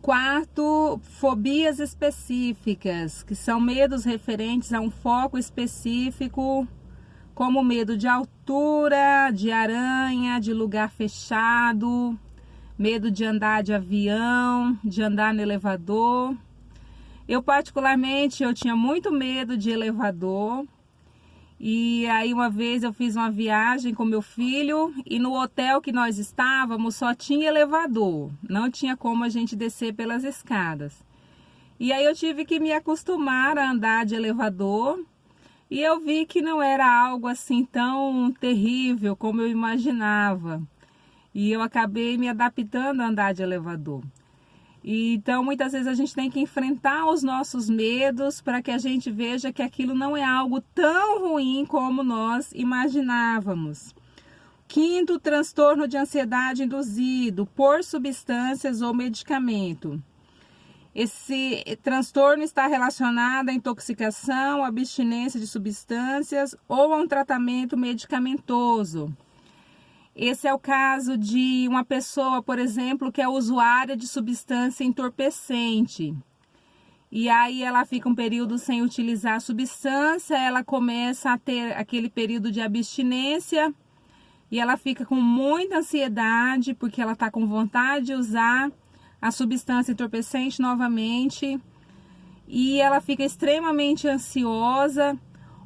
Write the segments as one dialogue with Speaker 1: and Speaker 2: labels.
Speaker 1: Quarto, fobias específicas, que são medos referentes a um foco específico, como medo de altura, de aranha, de lugar fechado, medo de andar de avião, de andar no elevador. Eu particularmente, eu tinha muito medo de elevador. E aí uma vez eu fiz uma viagem com meu filho e no hotel que nós estávamos só tinha elevador, não tinha como a gente descer pelas escadas. E aí eu tive que me acostumar a andar de elevador e eu vi que não era algo assim tão terrível como eu imaginava. E eu acabei me adaptando a andar de elevador. E então muitas vezes a gente tem que enfrentar os nossos medos para que a gente veja que aquilo não é algo tão ruim como nós imaginávamos. Quinto, transtorno de ansiedade induzido por substâncias ou medicamento. Esse transtorno está relacionado à intoxicação, à abstinência de substâncias ou a um tratamento medicamentoso. Esse é o caso de uma pessoa, por exemplo, que é usuária de substância entorpecente. E aí ela fica um período sem utilizar a substância, ela começa a ter aquele período de abstinência e ela fica com muita ansiedade porque ela está com vontade de usar a substância entorpecente novamente e ela fica extremamente ansiosa.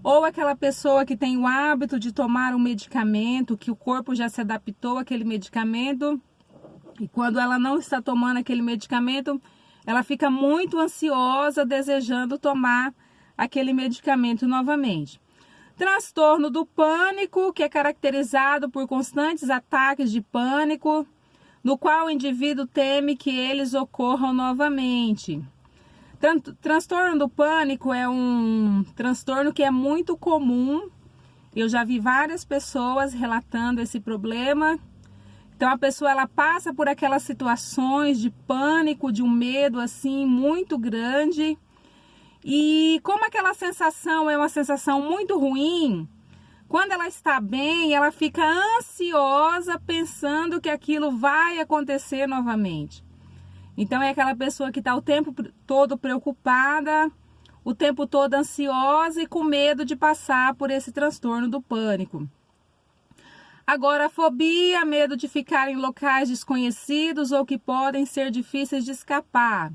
Speaker 1: Ou aquela pessoa que tem o hábito de tomar um medicamento, que o corpo já se adaptou àquele medicamento, e quando ela não está tomando aquele medicamento, ela fica muito ansiosa, desejando tomar aquele medicamento novamente. Transtorno do pânico, que é caracterizado por constantes ataques de pânico, no qual o indivíduo teme que eles ocorram novamente. Transtorno do pânico é um transtorno que é muito comum. Eu já vi várias pessoas relatando esse problema. Então a pessoa ela passa por aquelas situações de pânico, de um medo assim muito grande. E como aquela sensação é uma sensação muito ruim, quando ela está bem, ela fica ansiosa pensando que aquilo vai acontecer novamente. Então é aquela pessoa que está o tempo todo preocupada, o tempo todo ansiosa e com medo de passar por esse transtorno do pânico. Agora, a fobia, medo de ficar em locais desconhecidos ou que podem ser difíceis de escapar,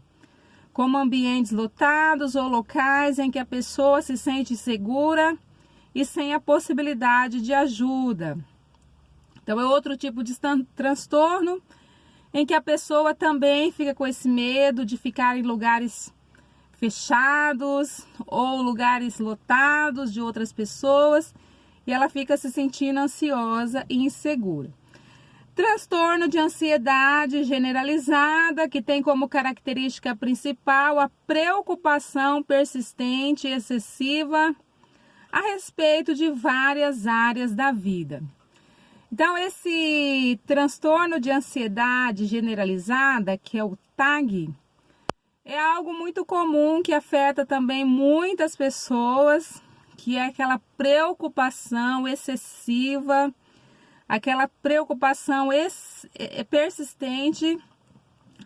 Speaker 1: como ambientes lotados ou locais em que a pessoa se sente insegura e sem a possibilidade de ajuda. Então é outro tipo de transtorno em que a pessoa também fica com esse medo de ficar em lugares fechados ou lugares lotados de outras pessoas e ela fica se sentindo ansiosa e insegura. Transtorno de ansiedade generalizada, que tem como característica principal a preocupação persistente e excessiva a respeito de várias áreas da vida. Então, esse transtorno de ansiedade generalizada, que é o TAG, é algo muito comum que afeta também muitas pessoas, que é aquela preocupação excessiva, aquela preocupação persistente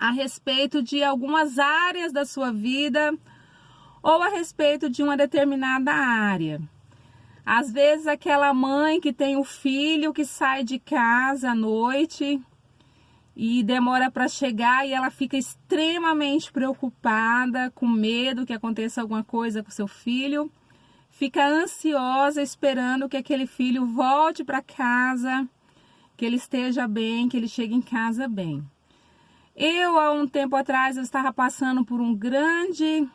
Speaker 1: a respeito de algumas áreas da sua vida ou a respeito de uma determinada área. Às vezes aquela mãe que tem o filho que sai de casa à noite e demora para chegar e ela fica extremamente preocupada, com medo que aconteça alguma coisa com seu filho, fica ansiosa esperando que aquele filho volte para casa, que ele esteja bem, que ele chegue em casa bem. Eu, há um tempo atrás, eu estava passando por um grande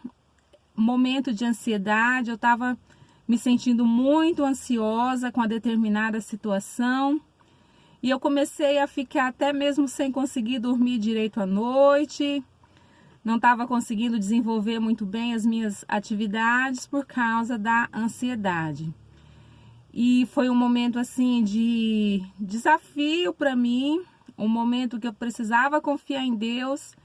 Speaker 1: momento de ansiedade, eu estava me sentindo muito ansiosa com a determinada situação. E eu comecei a ficar até mesmo sem conseguir dormir direito à noite. Não estava conseguindo desenvolver muito bem as minhas atividades por causa da ansiedade. E foi um momento assim de desafio para mim, um momento que eu precisava confiar em Deus,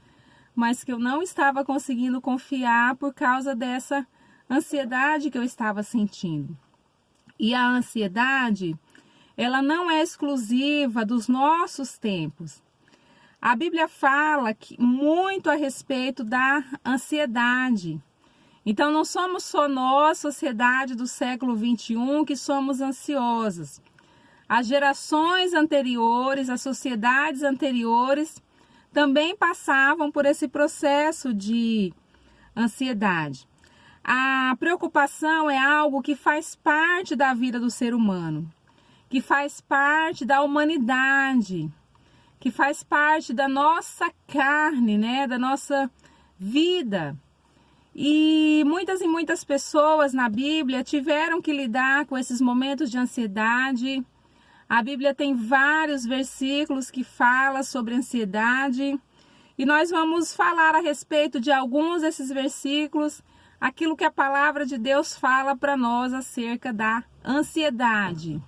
Speaker 1: mas que eu não estava conseguindo confiar por causa dessa ansiedade que eu estava sentindo. E a ansiedade, ela não é exclusiva dos nossos tempos. A Bíblia fala muito a respeito da ansiedade. Então, não somos só nós, sociedade do século XXI, que somos ansiosas. As gerações anteriores, as sociedades anteriores, também passavam por esse processo de ansiedade. A preocupação é algo que faz parte da vida do ser humano, que faz parte da humanidade, que faz parte da nossa carne, né, da nossa vida. E muitas pessoas na Bíblia tiveram que lidar com esses momentos de ansiedade. A Bíblia tem vários versículos que falam sobre ansiedade. E nós vamos falar a respeito de alguns desses versículos, aquilo que a palavra de Deus fala para nós acerca da ansiedade.